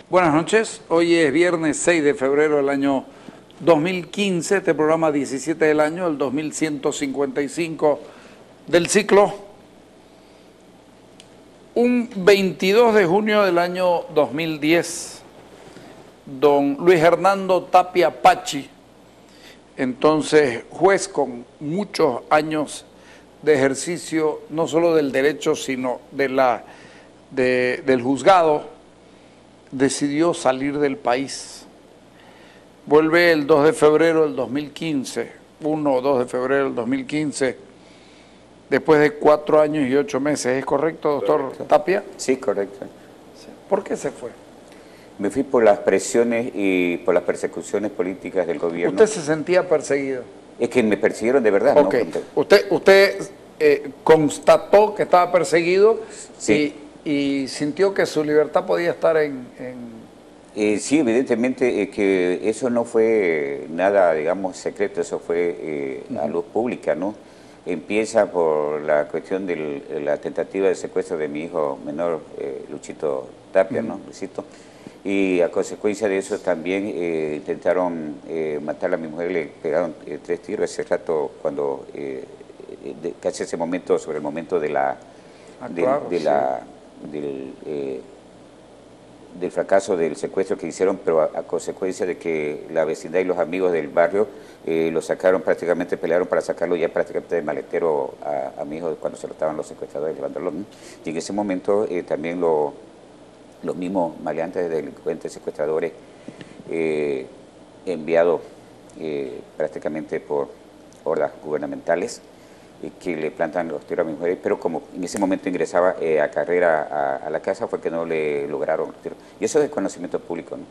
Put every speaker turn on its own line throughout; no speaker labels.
Buenas noches, hoy es viernes 6 de febrero del año 2015, este programa 17 del año, el 2155 del ciclo. Un 22 de junio del año 2010, don Luis Hernando Tapia Pachi, entonces juez con muchos años de ejercicio, no solo del derecho, sino del juzgado, decidió salir del país. Vuelve el 2 de febrero del 2015, 1 o 2 de febrero del 2015, después de 4 años y 8 meses. ¿Es correcto, doctor
Correcto.
Tapia?
Sí, correcto.
¿Por qué se fue?
Me fui por las presiones y por las persecuciones políticas del gobierno.
¿Usted se sentía perseguido?
Es que me persiguieron de verdad,
Ok.
¿no?
Usted constató que estaba perseguido.
Sí.
Y sintió que su libertad podía estar
Sí, evidentemente que eso no fue nada, digamos, secreto, eso fue a luz pública, ¿no? Empieza por la cuestión de la tentativa de secuestro de mi hijo menor, Luchito Tapia, ¿no? Luisito. Y a consecuencia de eso también intentaron matar a mi mujer, le pegaron 3 tiros ese rato, cuando casi ese momento, sobre el momento de la... del fracaso del secuestro que hicieron, pero a consecuencia de que la vecindad y los amigos del barrio lo sacaron prácticamente, pelearon para sacarlo ya prácticamente del maletero a mi hijo cuando se lo estaban los secuestradores llevándolo. Y en ese momento también los mismos maleantes, delincuentes, secuestradores enviados prácticamente por hordas gubernamentales, que le plantan los tiros a mi mujer, pero como en ese momento ingresaba a carrera a la casa, fue que no le lograron los tiros. Y eso es conocimiento público, ¿no?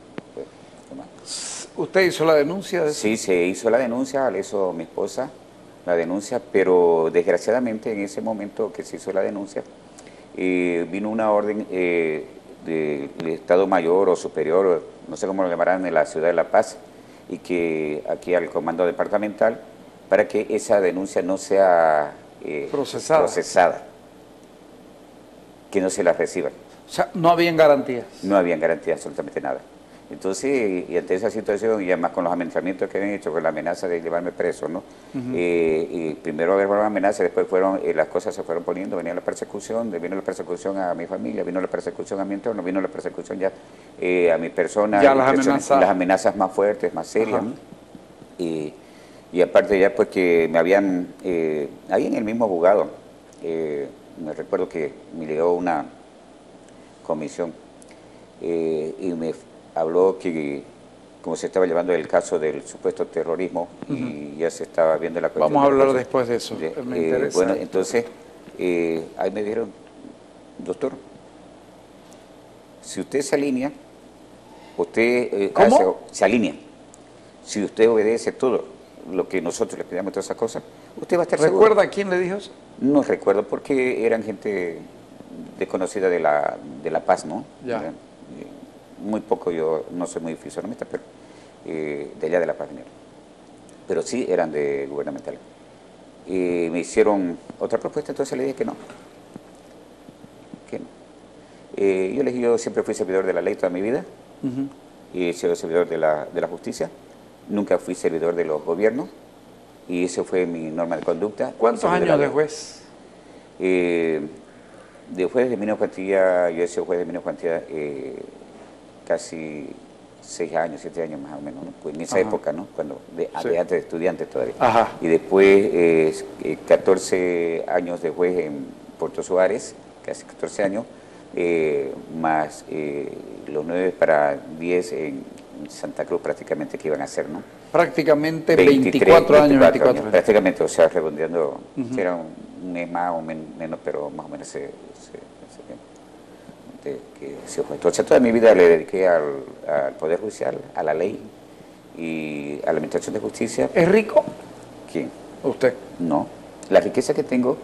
¿Usted hizo la denuncia de eso?
Sí, se hizo la denuncia, la hizo mi esposa, la denuncia, pero desgraciadamente en ese momento que se hizo la denuncia, vino una orden del Estado Mayor o Superior, no sé cómo lo llamarán, en la ciudad de La Paz, y que aquí al comando departamental, para que esa denuncia no sea procesada, que no se la reciban.
O sea, no habían garantías.
No habían garantías, absolutamente nada. Entonces, y ante esa situación, y además con los amenazamientos que habían hecho, con la amenaza de llevarme preso, ¿no? Y primero había una amenaza, después fueron, las cosas se fueron poniendo, venía la persecución, vino la persecución a mi familia, vino la persecución a mi entorno, vino la persecución ya a mi persona,
ya las
amenazas más fuertes, más serias, ¿no? Y aparte ya pues que me habían, ahí en el mismo juzgado, me recuerdo que me llegó una comisión y me habló que como se estaba llevando el caso del supuesto terrorismo y ya se estaba viendo la cuestión.
Vamos a hablar después de eso, me interesa.
Bueno, entonces ahí me dijeron, doctor, si usted se alinea, usted se alinea, si usted obedece todo lo que nosotros le pedíamos, todas esas cosas, usted va a estar seguro.
¿Recuerda quién le dijo eso?
No recuerdo, porque eran gente desconocida de la Paz, ¿no?
Ya.
Muy poco, yo no soy muy fisonomista, pero de allá de La Paz vinieron. Pero sí eran de gubernamental. Y me hicieron otra propuesta, entonces le dije que no. Que no. Yo siempre fui servidor de la ley toda mi vida, y he sido servidor de la justicia. Nunca fui servidor de los gobiernos y eso fue mi norma de conducta.
¿Cuántos años de juez?
De juez de Minero Cuantía, yo he sido juez de Minero Cuantía casi 6 años, 7 años más o menos, ¿no? Pues en esa época, ¿no? Cuando antes de estudiante todavía. Y después 14 años de juez en Puerto Suárez, casi 14 años, más los 9 para 10 en Santa Cruz prácticamente que iban a hacer, ¿no?
Prácticamente 24 años.
Prácticamente, o sea, redondeando, era un mes más o menos, pero más o menos entonces toda mi vida le dediqué al Poder Judicial, a la ley y a la Administración de Justicia.
¿Es rico?
¿Quién?
¿Usted?
No. La riqueza que tengo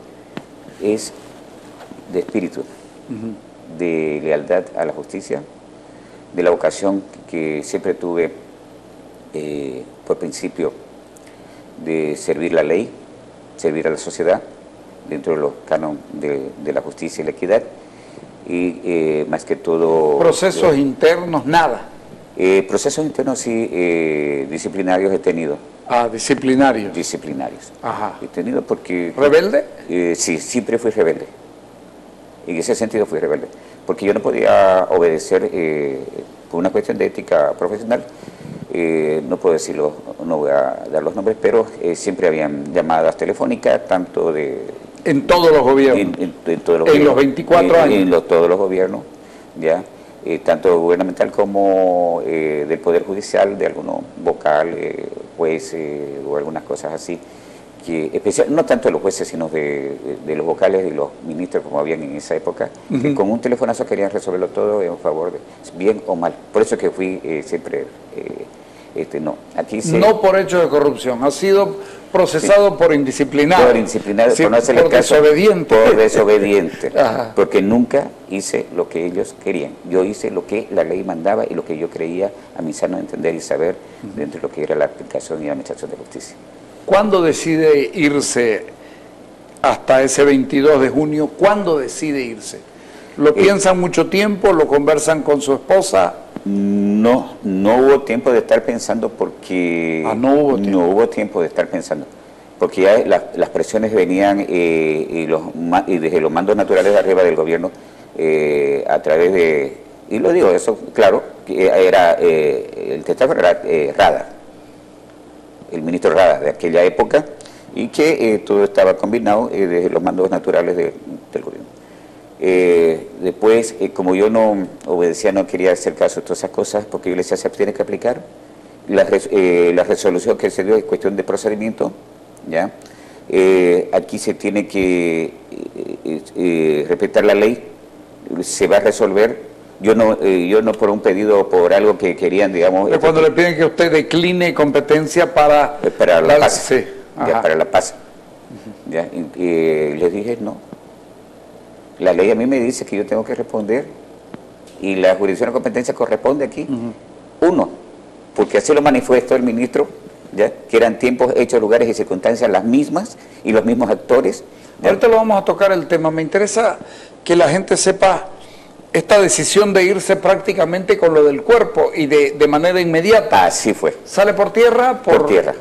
es de espíritu, de lealtad a la justicia, de la vocación que siempre tuve por principio de servir la ley, servir a la sociedad dentro de los cánones de la justicia y la equidad, y más que todo...
¿Procesos internos? Nada.
Procesos internos sí, disciplinarios he tenido.
Ah, disciplinarios.
Disciplinarios.
Ajá.
He tenido porque...
¿Rebelde?
Sí, siempre fui rebelde. En ese sentido fui rebelde. Porque yo no podía obedecer por una cuestión de ética profesional. No puedo decirlo, no voy a dar los nombres, pero siempre habían llamadas telefónicas, tanto de...
En todos los gobiernos.
En todos los
gobiernos. Los 24 años.
En todos los gobiernos, ¿ya? Tanto gubernamental como del Poder Judicial, de algunos vocal, jueces o algunas cosas así, que no tanto de los jueces, sino de los vocales y los ministros como habían en esa época, que con un telefonazo querían resolverlo todo en favor de bien o mal. Por eso que fui siempre... no, aquí
no por hecho de corrupción, ha sido procesado sí, por indisciplinado.
Por indisciplinado, sí, por no hacerle
por
caso.
Desobediente.
Por desobediente. Porque nunca hice lo que ellos querían. Yo hice lo que la ley mandaba y lo que yo creía a mi sano entender y saber dentro de lo que era la aplicación y la administración de justicia.
¿Cuándo decide irse hasta ese 22 de junio? ¿Cuándo decide irse? ¿Lo piensan mucho tiempo? ¿Lo conversan con su esposa?
No hubo tiempo de estar pensando porque...
no
hubo tiempo de estar pensando. Porque ya las presiones venían y desde los mandos naturales de arriba del gobierno a través de... Y lo digo, eso, claro, que era el testaferro era Rada, el ministro Rada de aquella época, y que todo estaba combinado desde los mandos naturales del gobierno. Después, como yo no obedecía, no quería hacer caso de todas esas cosas, porque yo le decía, se tiene que aplicar. La resolución que se dio es cuestión de procedimiento, ¿ya? Aquí se tiene que respetar la ley, se va a resolver. Yo no por un pedido o por algo que querían, digamos...
Pero cuando le piden que usted decline competencia para
la paz,
sí,
ya, para la paz. ¿Ya? Les dije, no. La ley a mí me dice que yo tengo que responder y la jurisdicción de competencia corresponde aquí. Uno, porque así lo manifestó el ministro, ¿ya? Que eran tiempos, hechos, lugares y circunstancias las mismas y los mismos actores. ¿Ya?
Ahorita lo vamos a tocar el tema. Me interesa que la gente sepa esta decisión de irse prácticamente con lo del cuerpo y de manera inmediata.
Así fue.
¿Sale por tierra?
Por tierra.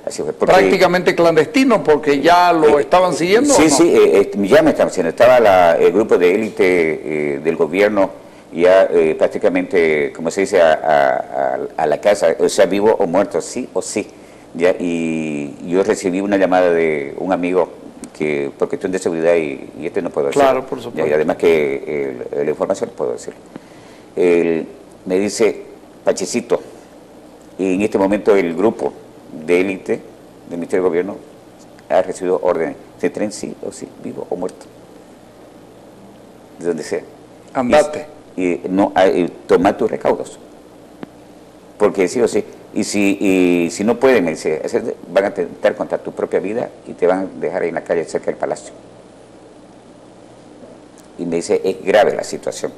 Así fue.
Prácticamente clandestino, porque ya lo estaban siguiendo.
Sí,
¿o no?
sí, ya me estaban siguiendo. Estaba el grupo de élite del gobierno ya prácticamente, como se dice, a la casa, o sea, vivo o muerto, sí o sí. Ya, y yo recibí una llamada de un amigo que por cuestión de seguridad, y no puedo decirlo.
Claro, por supuesto.
Y además que la información puedo decirlo. Él me dice, Pachecito, y en este momento el grupo de élite del Ministerio de Gobierno ha recibido órdenes de tren sí o sí, vivo o muerto, de donde sea.
Andate.
Toma tus recaudos, porque sí o sí, y si no pueden, me dice, van a intentar contra tu propia vida y te van a dejar ahí en la calle cerca del palacio. Y me dice, es grave la situación,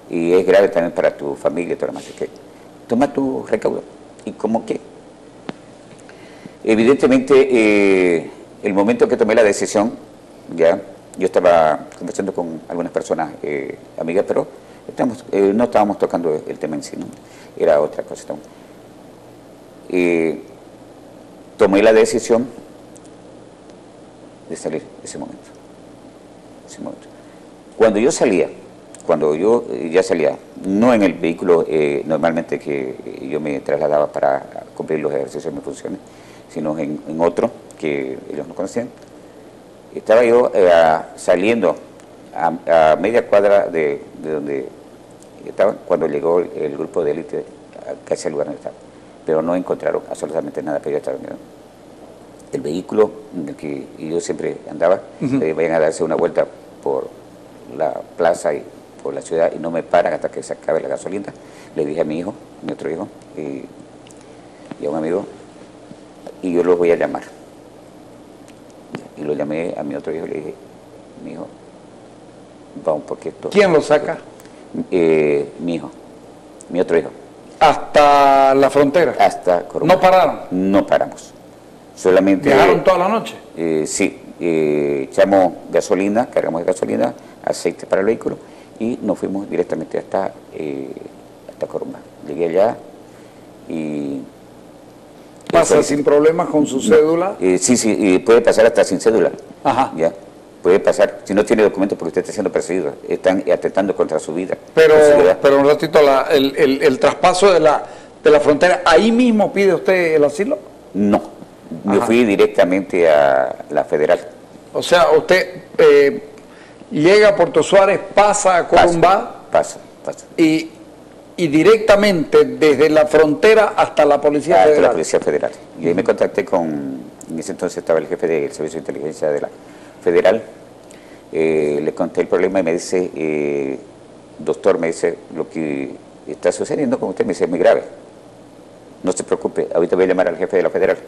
y es grave también para tu familia y todo lo demás, que toma tu recaudo. ¿Y cómo qué? Evidentemente, el momento que tomé la decisión, ya, yo estaba conversando con algunas personas, amigas, pero no estábamos tocando el tema en sí, ¿no? Era otra cosa. Tomé la decisión de salir ese momento. Cuando yo ya salía, no en el vehículo normalmente que yo me trasladaba para cumplir los ejercicios de mis funciones, sino en otro que ellos no conocían, estaba yo saliendo a media cuadra de donde estaba cuando llegó el grupo de élite casi al lugar donde estaba, pero no encontraron absolutamente nada, pero yo estaba mirando. El vehículo en el que yo siempre andaba, vayan a darse una vuelta por la plaza y por la ciudad y no me paran hasta que se acabe la gasolina. Le dije a mi hijo, a mi otro hijo y a un amigo, y yo los voy a llamar. Y lo llamé a mi otro hijo y le dije, mi hijo, vamos porque esto...
¿Quién lo saca?
Mi hijo, mi otro hijo.
¿Hasta la frontera?
Hasta Corumbá.
¿No pararon?
No paramos. Solamente...
¿Viajaron toda la noche?
Sí, echamos gasolina, cargamos de gasolina, aceite para el vehículo y nos fuimos directamente hasta Corumbá. Llegué allá y...
¿Pasa sin problemas con su cédula?
Sí, puede pasar hasta sin cédula.
Ajá.
¿Ya? Puede pasar, si no tiene documentos porque usted está siendo perseguido, están atentando contra su vida.
Pero un ratito, el traspaso de la frontera, ¿ahí mismo pide usted el asilo?
No, me fui directamente a la Federal.
O sea, usted llega a Puerto Suárez, pasa a Corumbá.
Pasa.
Y directamente desde la frontera hasta la Policía Federal.
Hasta la Policía Federal. Y ahí me contacté en ese entonces estaba el jefe del Servicio de Inteligencia de la Federal. Le conté el problema y me dice, doctor, me dice, lo que está sucediendo con usted, me dice, es muy grave. No se preocupe, ahorita voy a llamar al jefe de la Federal.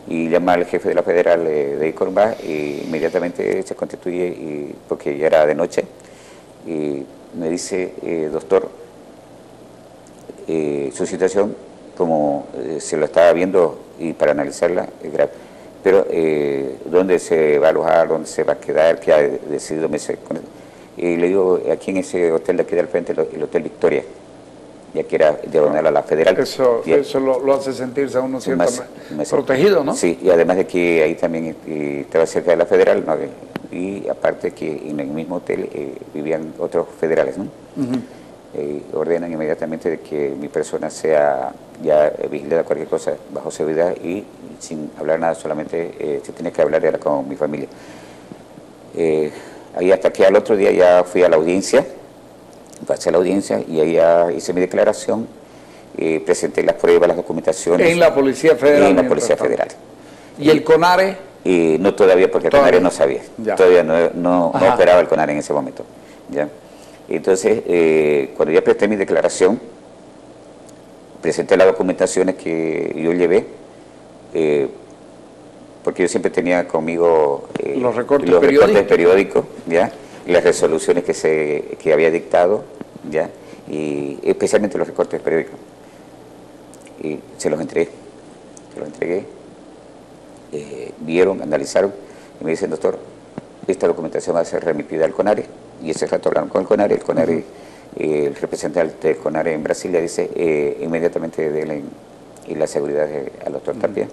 Y llama al jefe de la Federal de Corumbá y inmediatamente se constituye, porque ya era de noche, y me dice, doctor, su situación, como se lo estaba viendo y para analizarla, es grave. Pero, ¿dónde se va a alojar? ¿Dónde se va a quedar? ¿Qué ha decidido? Y le digo, aquí en ese hotel de aquí del frente, el Hotel Victoria, ya que era diagonal a la Federal.
Eso lo hace sentirse a uno ciertamente protegido, ¿no?
Sí, y además de que ahí también estaba cerca de la Federal, ¿no? Y aparte que en el mismo hotel vivían otros federales, ¿no? Ordenan inmediatamente de que mi persona sea ya vigilada cualquier cosa bajo seguridad y sin hablar nada, solamente se tiene que hablar era con mi familia. Ahí hasta que al otro día ya fui a la audiencia, pasé a la audiencia y ahí ya hice mi declaración, presenté las pruebas, las documentaciones.
¿En la Policía Federal?
En la Policía Federal.
¿Y el CONARE?
No todavía, porque el CONARE no sabía.
Ya.
Todavía no operaba el CONARE en ese momento. ¿Ya? Entonces, cuando ya presté mi declaración, presenté las documentaciones que yo llevé, porque yo siempre tenía conmigo
los recortes
periódicos, ¿ya? Y las resoluciones que había dictado, ¿ya? Y especialmente los recortes periódicos. Y se los entregué. Vieron, analizaron y me dicen, doctor, esta documentación va a ser remitida al CONARE. Y ese rato hablaron con el CONARE, el representante del CONARE en Brasilia dice, inmediatamente denle la seguridad al doctor Tapia.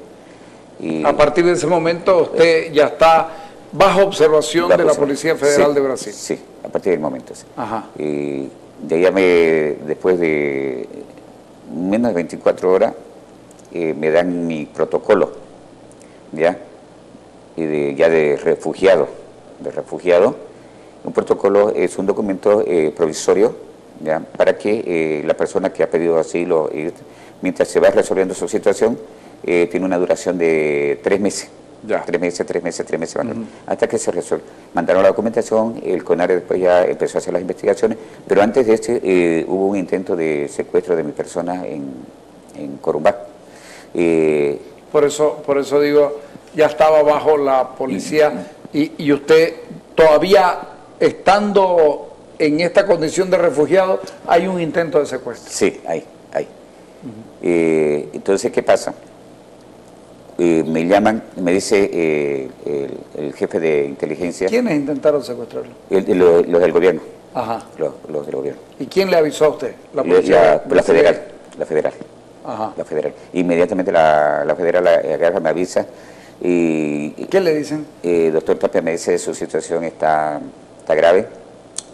Y
a partir de ese momento usted ya está bajo observación de la Policía Federal de Brasil.
Sí, a partir del momento. Sí.
Ajá.
Y de ahí después de menos de 24 horas, me dan mi protocolo, ¿ya? Y ya de refugiado. Un protocolo es un documento provisorio, ¿ya? Para que la persona que ha pedido asilo, mientras se va resolviendo su situación, tiene una duración de 3 meses. Ya. 3 meses, hasta que se resuelve. Mandaron la documentación, el CONARE después ya empezó a hacer las investigaciones, pero antes de hubo un intento de secuestro de mi persona en Corumbá.
Por eso digo, ya estaba bajo la policía y usted todavía estando en esta condición de refugiado, hay un intento de secuestro.
Sí, hay. Entonces, ¿qué pasa? Me llaman, me dice el jefe de inteligencia.
¿Quiénes intentaron secuestrarlo?
Los del gobierno.
Ajá.
Los del gobierno.
¿Y quién le avisó a usted? ¿La policía?
La Federal.
Ajá.
La Federal. Inmediatamente la Federal agarra, me avisa. Y
¿qué le dicen?
Doctor Tapia me dice, su situación está grave.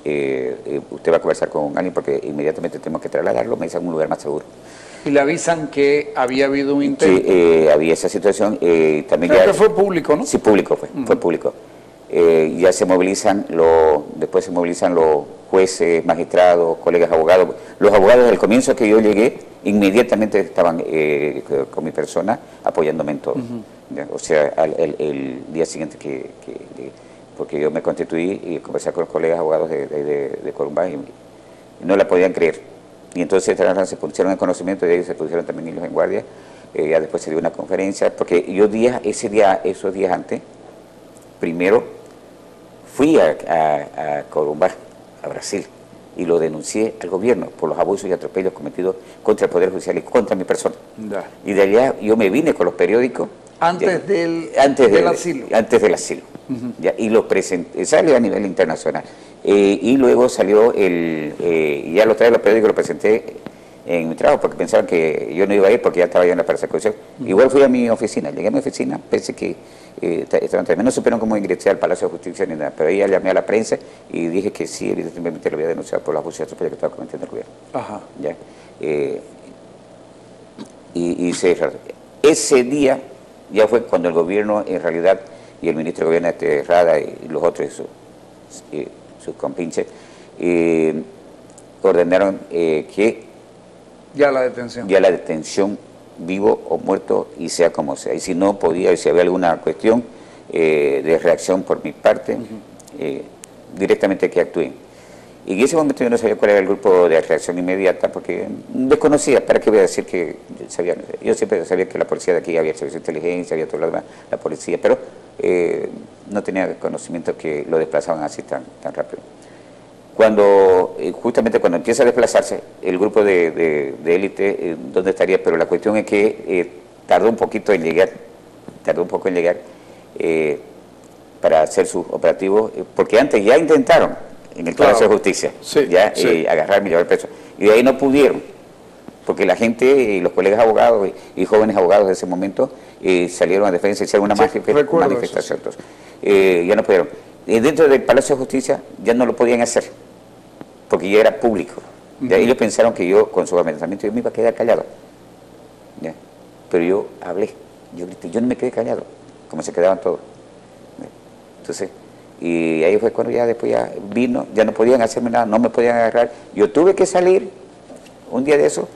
Usted va a conversar con alguien porque inmediatamente tenemos que trasladarlo, me dicen a un lugar más seguro.
Y le avisan que había habido un intento.
Sí, había esa situación. También
creo que fue público, ¿no?
Sí, público fue público. Ya se movilizan después se movilizan los jueces, magistrados, colegas abogados. Los abogados al comienzo que yo llegué, inmediatamente estaban con mi persona apoyándome en todo. O sea, el día siguiente porque yo me constituí y conversé con los colegas abogados de Corumbá y no la podían creer. Y entonces se pusieron en conocimiento y de ellos se pusieron también ellos en guardia. Ya después se dio una conferencia, porque yo esos días antes, primero fui a Corumbá, a Brasil, y lo denuncié al gobierno por los abusos y atropellos cometidos contra el Poder Judicial y contra mi persona. Ya. Y de allá yo me vine con los periódicos.
Antes del asilo.
Antes del asilo. ¿ya? Y lo presenté, salió a nivel internacional. Y luego salió ya lo traje a los periódicos, lo presenté en mi trabajo porque pensaban que yo no iba a ir porque ya estaba yo en la persecución. Igual fui a mi oficina, llegué a mi oficina, pensé que estaban también, no supieron cómo ingresé al Palacio de Justicia ni nada, pero ahí ya llamé a la prensa y dije que sí, evidentemente lo había denunciado por los abusos que estaba cometiendo el gobierno.
Ajá.
¿Ya? Ese día ya fue cuando el gobierno en realidad y el ministro de Gobierno Rada y los otros sus compinches ordenaron que
ya la detención,
vivo o muerto y sea como sea, y si no podía, y si había alguna cuestión de reacción por mi parte, directamente que actúen. Y en ese momento yo no sabía cuál era el grupo de reacción inmediata porque desconocía, ¿para qué voy a decir que sabía? Yo siempre sabía que la policía de aquí había el servicio de inteligencia, había todo lo demás, la policía, pero no tenía conocimiento que lo desplazaban así tan rápido. Justamente cuando empieza a desplazarse el grupo de élite, ¿dónde estaría? Pero la cuestión es que tardó un poco en llegar para hacer sus operativos, porque antes ya intentaron en el Palacio de Justicia, agarrarme y llevar preso. Y de ahí no pudieron, porque la gente y los colegas abogados y jóvenes abogados de ese momento salieron a defensa y hicieron una manifestación. Ya no pudieron. Dentro del Palacio de Justicia ya no lo podían hacer, porque ya era público. Ellos pensaron que yo, con su amenazamiento, yo me iba a quedar callado. ¿Ya? Pero yo hablé, yo grité, yo no me quedé callado, como se quedaban todos. ¿Ya? Entonces, y ahí fue cuando ya después ya vino, ya no podían hacerme nada, no me podían agarrar. Yo tuve que salir, un día de eso,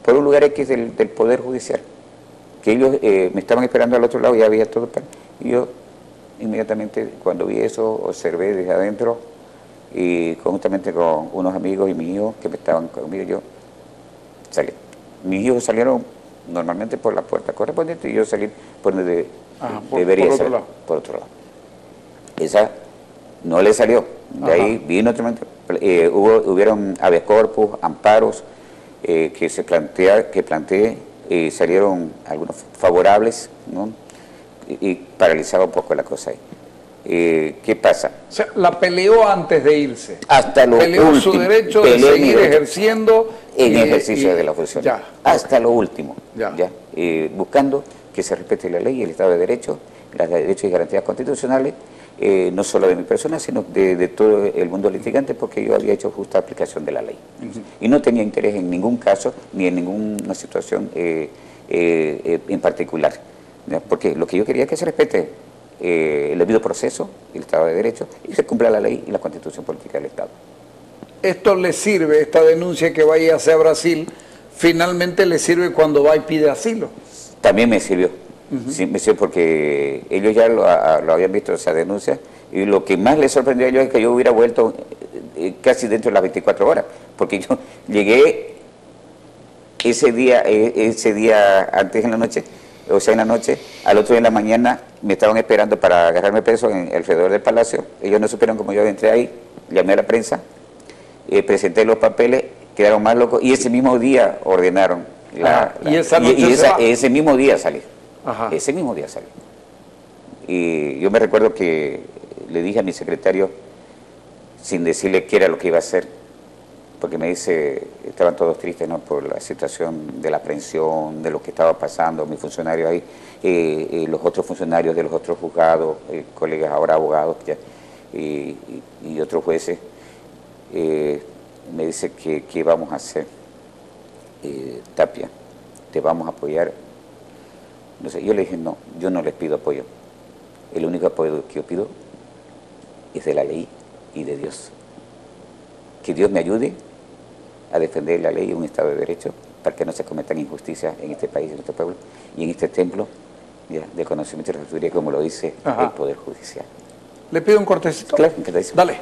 por un lugar X del Poder Judicial, que ellos me estaban esperando al otro lado, ya había todo. Y yo inmediatamente, cuando vi eso, observé desde adentro, y conjuntamente con unos amigos y mis hijos que me estaban conmigo, yo salí. Mis hijos salieron normalmente por la puerta correspondiente y yo salí por donde debería salir, por otro lado. Esa no le salió. De ahí vino otro momento, hubieron habeas corpus, amparos que planteé, salieron algunos favorables, ¿no? Y paralizaba un poco la cosa ahí. ¿Qué pasa?
O sea, la peleó antes de irse.
Hasta lo último.
Peleó su derecho de seguir ejerciendo.
En ejercicio de la función. Hasta lo último. Buscando que se respete la ley y el Estado de Derecho, los derechos y garantías constitucionales, no solo de mi persona, sino de todo el mundo litigante, porque yo había hecho justa aplicación de la ley. Y no tenía interés en ningún caso, ni en ninguna situación en particular. Porque lo que yo quería es que se respete el debido proceso, el Estado de Derecho, y se cumpla la ley y la Constitución Política del Estado.
¿Esto le sirve, esta denuncia que vaya hacia Brasil, finalmente le sirve cuando va y pide asilo?
También me sirvió. Sí, me sirvió porque ellos ya lo habían visto esa denuncia, y lo que más les sorprendió a ellos es que yo hubiera vuelto casi dentro de las 24 horas, porque yo llegué ese día antes en la noche, o sea, en la noche, al otro día en la mañana me estaban esperando para agarrarme preso alrededor del palacio. Ellos no supieron cómo yo entré ahí, llamé a la prensa, presenté los papeles, quedaron más locos, y ese mismo día ordenaron. Ese mismo día salí. Ese mismo día salí. Y yo me recuerdo que le dije a mi secretario, sin decirle qué era lo que iba a hacer, porque me dice, estaban todos tristes, ¿no?, por la situación de la aprehensión, de lo que estaba pasando, mis funcionarios ahí, los otros funcionarios de los otros juzgados, colegas ahora abogados y otros jueces, me dice que qué vamos a hacer. Tapia, te vamos a apoyar. No sé, yo le dije, no, yo no les pido apoyo. El único apoyo que yo pido es de la ley y de Dios. Que Dios me ayude a defender la ley y un Estado de Derecho para que no se cometan injusticias en este país, en este pueblo y en este templo de conocimiento y de la sabiduría, como lo dice el Poder Judicial.
¿Le pido un cortecito?
Claro, encantadísimo.
Dale.